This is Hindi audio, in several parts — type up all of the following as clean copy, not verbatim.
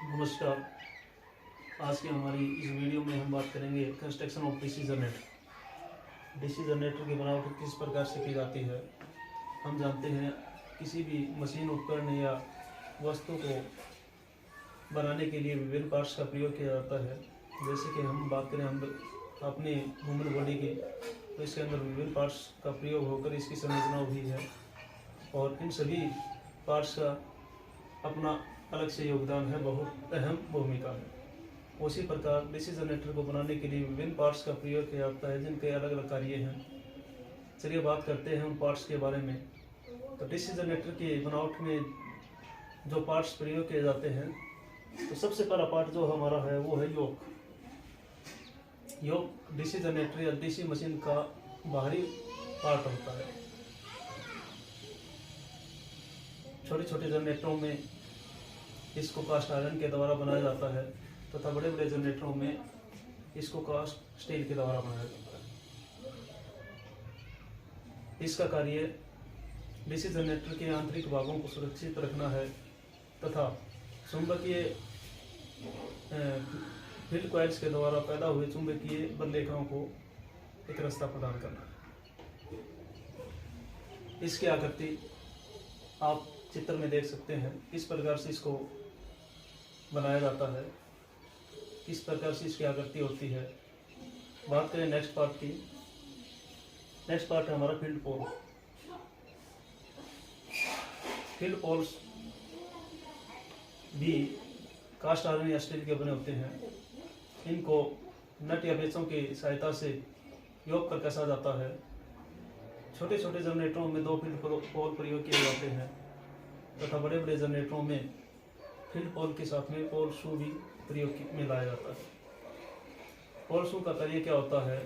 नमस्कार। आज की हमारी इस वीडियो में हम बात करेंगे construction of DC generator. DC generator की बनावट किस प्रकार से की जाती है। हम जानते हैं किसी भी मशीन उपकरण या वस्तु को बनाने के लिए विभिन्न पार्ट्स का प्रयोग किया जाता है। जैसे कि हम बात करें हम अपनी ह्यूमन बॉडी की, तो इसके अंदर विभिन्न पार्ट्स का प्रयोग होकर इसकी संरचना हुई है और इन सभी पार्ट्स का अपना अलग से योगदान है, बहुत अहम भूमिका है। उसी प्रकार डीसी जनरेटर को बनाने के लिए विभिन्न पार्ट्स का प्रयोग किया जाता है जिनके अलग अलग कार्य हैं। चलिए बात करते हैं उन पार्ट्स के बारे में। तो डीसी जनरेटर की बनावट में जो पार्ट्स प्रयोग किए जाते हैं, तो सबसे पहला पार्ट जो हमारा है वो है योक। योक डीसी जनरेटर या डीसी मशीन का बाहरी पार्ट होता है। छोटे छोटे जनरेटरों में इसको कास्ट आयरन के द्वारा बनाया जाता है तथा बड़े बड़े जनरेटरों में इसको कास्ट स्टील के द्वारा बनाया जाता है। इसका कार्य डीसी जनरेटर के आंतरिक भागों को सुरक्षित रखना है तथा चुंबकीय फील्ड कॉइल्स के द्वारा पैदा हुए चुंबकीय बल रेखाओं को एक रास्ता प्रदान करना है। इसकी आकृति आप चित्र में देख सकते हैं, किस प्रकार से इसको बनाया जाता है, किस प्रकार से इसकी आकृति होती है। बात करें नेक्स्ट पार्ट की। नेक्स्ट पार्ट है हमारा फील्ड पोल। फील्ड पोल्स भी कास्ट आयरन या स्टील के बने होते हैं। इनको नट या पेचों की सहायता से योग कर कसा जाता है। छोटे छोटे जनरेटरों में 2 फील्ड पोल प्रयोग किए जाते हैं तथा बड़े बड़े जनरेटरों में फील्ड पोल के साथ में पोल शू भी प्रयोग में लाया जाता है। पोल शू का कार्य क्या होता है?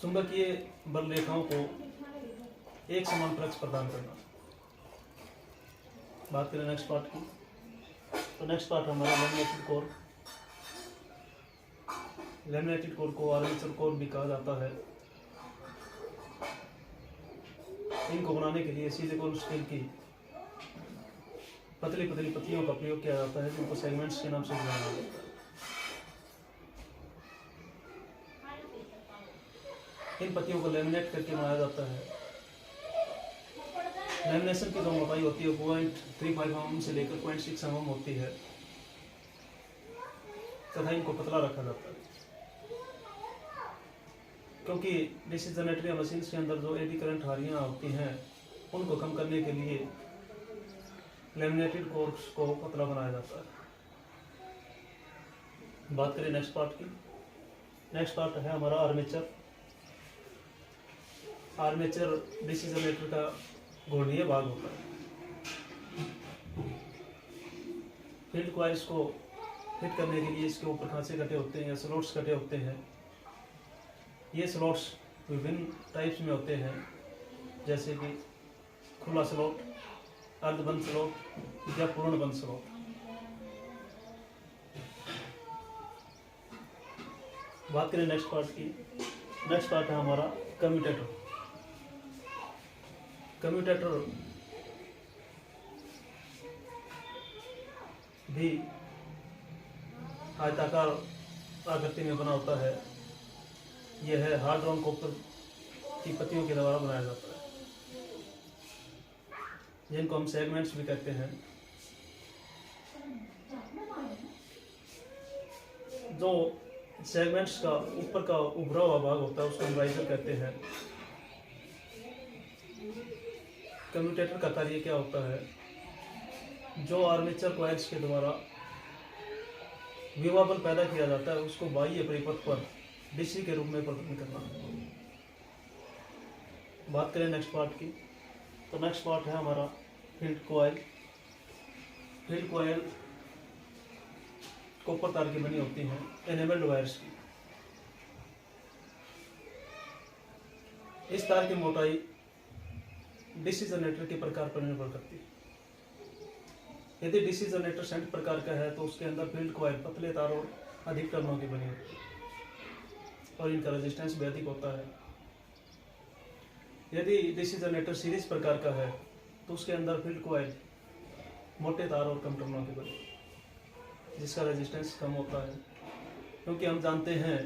चुंबकीय बल रेखाओं को एक समान फ्लक्स प्रदान करना। बात करें नेक्स्ट पार्ट की, तो नेक्स्ट पार्ट हमारा लैमिनेटेड कोर। लैमिनेटेड कोर को आर्मेचर कोर भी कहा जाता है। इनको बनाने के लिए सिलिकॉन स्टील की पतली पतली पत्तियों का प्रयोग किया जाता है जिनको सेगमेंट्स के नाम से जाना जाता है। इन पत्तियों को लैमिनेट करके बनाया जाता है। लैमिनेशन की जो मोटाई होती है 0.35 mm से लेकर 0.6 mm होती है तथा इनको पतला रखा जाता है क्योंकि डीसी जनरेटर या मशीन के अंदर जो एडी करंट हारियां होती हैं उनको कम करने के लिए लैमिनेटेड कोर्स को पतला बनाया जाता है। बात करें नेक्स्ट पार्ट की। नेक्स्ट पार्ट है हमारा आर्मेचर। आर्मेचर डीसी जनरेटर का घूर्णीय भाग होता है। फील्ड कॉइल्स को फिट करने के लिए इसके ऊपर खांचे कटे होते हैं या स्लॉट्स कटे होते हैं। ये स्लॉट्स विभिन्न टाइप्स में होते हैं, जैसे कि खुला स्लॉट, अर्धबंद स्लॉट या पूर्ण बंद स्लॉट। बात करें नेक्स्ट पार्ट की। नेक्स्ट पार्ट है हमारा कम्यूटेटर। कम्यूटेटर भी आयताकार आकृति में बना होता है। यह है हार्ड ड्रॉन कॉपर की पत्तियों के द्वारा बनाया जाता है जिनको हम सेगमेंट्स भी कहते हैं। जो सेगमेंट्स का ऊपर का उभरा हुआ भाग होता है उसको हम राइजर कहते हैं। कम्यूटेटर का कार्य क्या होता है? जो आर्मेचर कॉइल्स के द्वारा विभव बल पैदा किया जाता है उसको बाह्य परिपथ पर डीसी के रूप में प्रदान करना। बात करें नेक्स्ट पार्ट की, तो नेक्स्ट पार्ट है हमारा field coil. Field coil copper तार की बनी होती हैं, एनेमल्ड वायर्स की। इस तार की मोटाई डीसी जनरेटर के प्रकार पर निर्भर करती है। यदि डीसी जनरेटर शंट प्रकार का है तो उसके अंदर फील्ड कॉइल पतले तारों अधिक टर्नों की बनी होती है और इनका रेजिस्टेंस भी अधिक होता है। यदि डीसी जनरेटर सीरीज प्रकार का है तो उसके अंदर फील्ड कॉइल मोटे तार और कम टर्मिनलों के बने, जिसका रेजिस्टेंस कम होता है। क्योंकि हम जानते हैं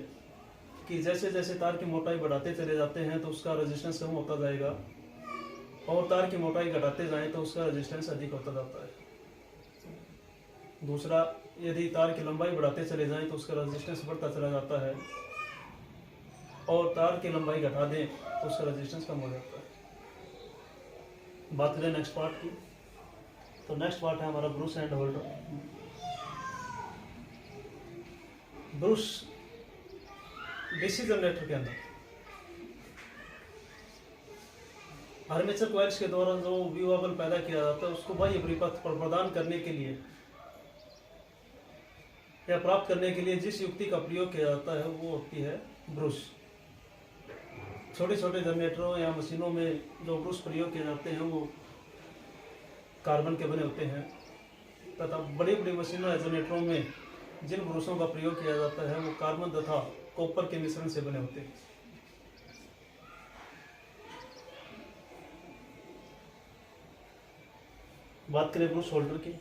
कि जैसे जैसे तार की मोटाई बढ़ाते चले जाते हैं तो उसका रेजिस्टेंस कम होता जाएगा, और तार की मोटाई घटाते जाएं तो उसका रेजिस्टेंस अधिक होता जाता है। दूसरा, यदि तार की लंबाई बढ़ाते चले जाएं तो उसका रेजिस्टेंस बढ़ता चला जाता है, और तार की लंबाई घटा दें तो उसका रेजिस्टेंस कम हो जाता है। बात करें नेक्स्ट पार्ट की, तो नेक्स्ट पार्ट है हमारा Bruce and holder. Bruce DC generator के अंदर आर्मेचर कॉइल्स के द्वारा जो विवाबल पैदा किया जाता है उसको बाह्य परिपथ पर प्रदान करने के लिए या प्राप्त करने के लिए जिस युक्ति का प्रयोग किया जाता है वो होती है ब्रूस। छोटे छोटे जनरेटरों या मशीनों में जो ब्रूस प्रयोग किए जाते हैं वो कार्बन के बने होते हैं, तथा बड़ी बड़ी मशीनों या जनरेटरों में जिन ब्रूसों का प्रयोग किया जाता है वो कार्बन तथा कॉपर के मिश्रण से बने होते हैं। बात करें ब्रूस होल्डर की,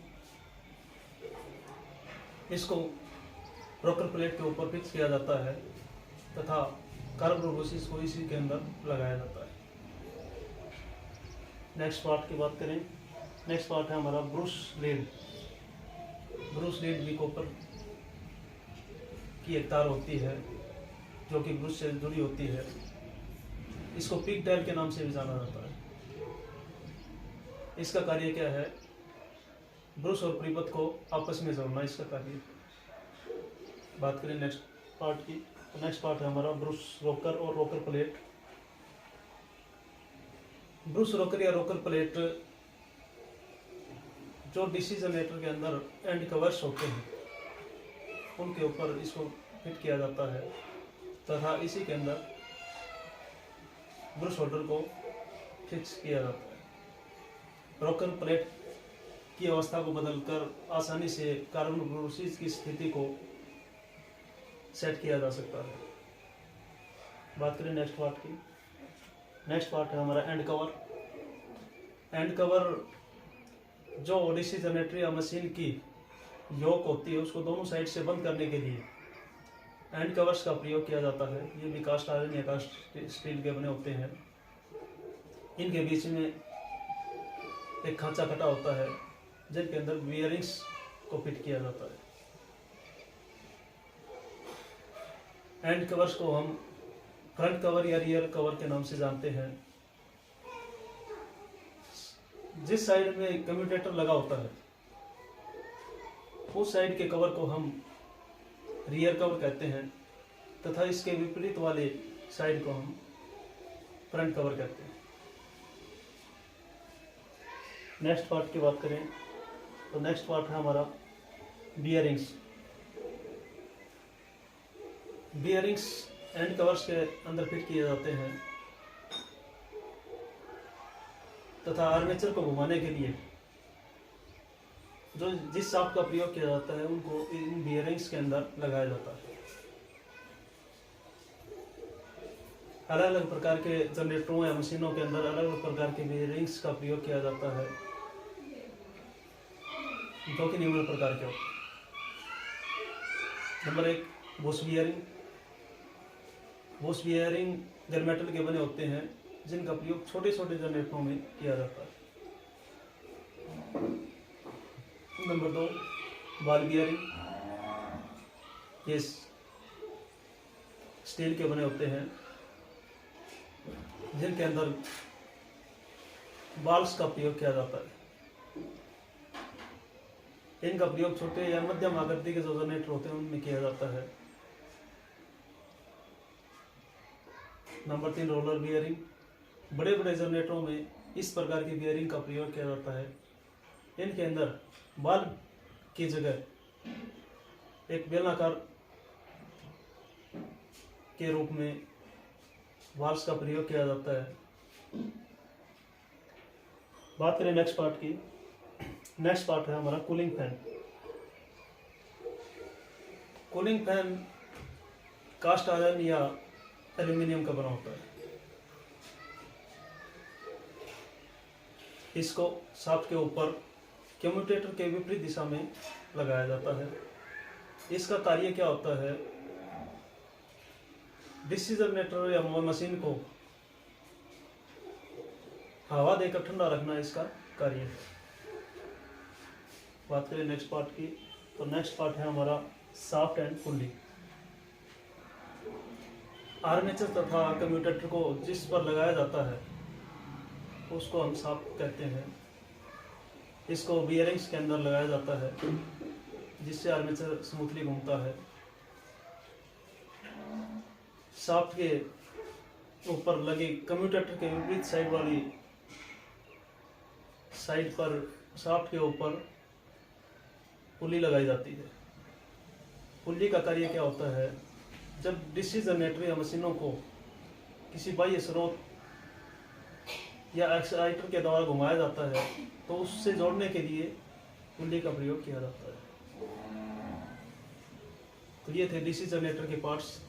इसको रोकर प्लेट के ऊपर फिक्स किया जाता है तथा कार्बोब्रूसिस को इसी के अंदर लगाया जाता है। नेक्स्ट पार्ट की बात करें, नेक्स्ट पार्ट है हमारा ब्रूस लीड। ब्रूस लीड भी कॉपर की एक तार होती है जो कि ब्रूस से जुड़ी होती है। इसको पिग टेल के नाम से भी जाना जाता है। इसका कार्य क्या है? ब्रूस और परिपथ को आपस में जोड़ना इसका कार्य। बात करें नेक्स्ट पार्ट की, तो नेक्स्ट पार्ट है हमारा ब्रूस रोकर और रोकर प्लेट। ब्रूस रोकर या रोकर प्लेट जो डीसी जनरेटर के अंदर एंड कवर्स होते हैं उनके ऊपर इसको फिट किया जाता है तथा इसी के अंदर ब्रूस होल्डर को फिक्स किया जाता है। रोकर प्लेट की अवस्था को बदलकर आसानी से कार्बोब्रूसिस की स्थिति को सेट किया जा सकता है। बात करें नेक्स्ट पार्ट की, नेक्स्ट पार्ट है हमारा एंड कवर। एंड कवर जो डीसी जनरेटर या मशीन की योक होती है उसको दोनों साइड से बंद करने के लिए एंड कवर्स का प्रयोग किया जाता है। ये भी कास्ट आयरन या कास्ट स्टील के बने होते हैं। इनके बीच में एक खांचा कटा होता है जिनके अंदर बियरिंग्स को फिट किया जाता है। एंड कवर्स को हम फ्रंट कवर या रियर कवर के नाम से जानते हैं। जिस साइड में कम्यूटेटर लगा होता है उस साइड के कवर को हम रियर कवर कहते हैं तथा इसके विपरीत वाले साइड को हम फ्रंट कवर कहते हैं। नेक्स्ट पार्ट की बात करें तो नेक्स्ट पार्ट है हमारा बियरिंग्स। बियरिंग्स एंड कवर्स के अंदर फिट किए जाते हैं तथा आर्मेचर को घुमाने के लिए जो जिस शाफ्ट का प्रयोग किया जाता है उनको इन बियरिंग्स के अंदर लगाया जाता है। अलग अलग प्रकार के जनरेटरों या मशीनों के अंदर अलग अलग प्रकार के बियरिंग्स का प्रयोग किया जाता है जो कि निम्न प्रकार के होते हैं। Number 1, Bush bearing. Bush bearing gunmetal के बने होते हैं जिनका प्रयोग छोटे छोटे जनरेटरों में किया जाता है। Number 2, ball bearing. ये स्टील के बने होते हैं जिनके अंदर बाल्स का प्रयोग किया जाता है। इनका प्रयोग छोटे या मध्यम आकृति के जो जनरेटर होते हैं उनमें किया जाता है। Number 3, roller bearing. बड़े बड़े जनरेटरों में इस प्रकार की बियरिंग का प्रयोग किया जाता है। इनके अंदर बॉल की जगह एक बेलनाकार के रूप में वाल्व्स का प्रयोग किया जाता है। बात करें नेक्स्ट पार्ट की, नेक्स्ट पार्ट है हमारा cooling fan. Cooling fan cast iron या एल्यूमिनियम का बना होता है। इसको शाफ्ट के ऊपर कम्यूटेटर के विपरीत दिशा में लगाया जाता है। इसका कार्य क्या होता है? डीसी जनरेटर या मशीन को हवा देकर ठंडा रखना इसका कार्य है। बात करें नेक्स्ट पार्ट की, तो नेक्स्ट पार्ट है हमारा शाफ्ट एंड पुल्ली। आर्मेचर तथा कम्यूटेटर को जिस पर लगाया जाता है उसको हम शाफ्ट कहते हैं। इसको बियरिंग्स के अंदर लगाया जाता है जिससे आर्मेचर स्मूथली घूमता है। शाफ्ट के ऊपर लगे कम्यूटेटर के विपरीत साइड वाली साइड पर शाफ्ट के ऊपर पुल्ली लगाई जाती है। पुल्ली का कार्य क्या होता है? जब डीसी जनरेटर या मशीनों को किसी बाह्य स्रोत या एक्साइटर के द्वारा घुमाया जाता है तो उससे जोड़ने के लिए पुल्ली का प्रयोग किया जाता है। तो ये थे डीसी जनरेटर के पार्ट्स।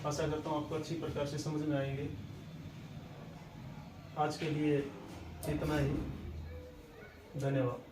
आशा करता हूँ आपको अच्छी प्रकार से समझ में आएंगे। आज के लिए इतना ही। धन्यवाद।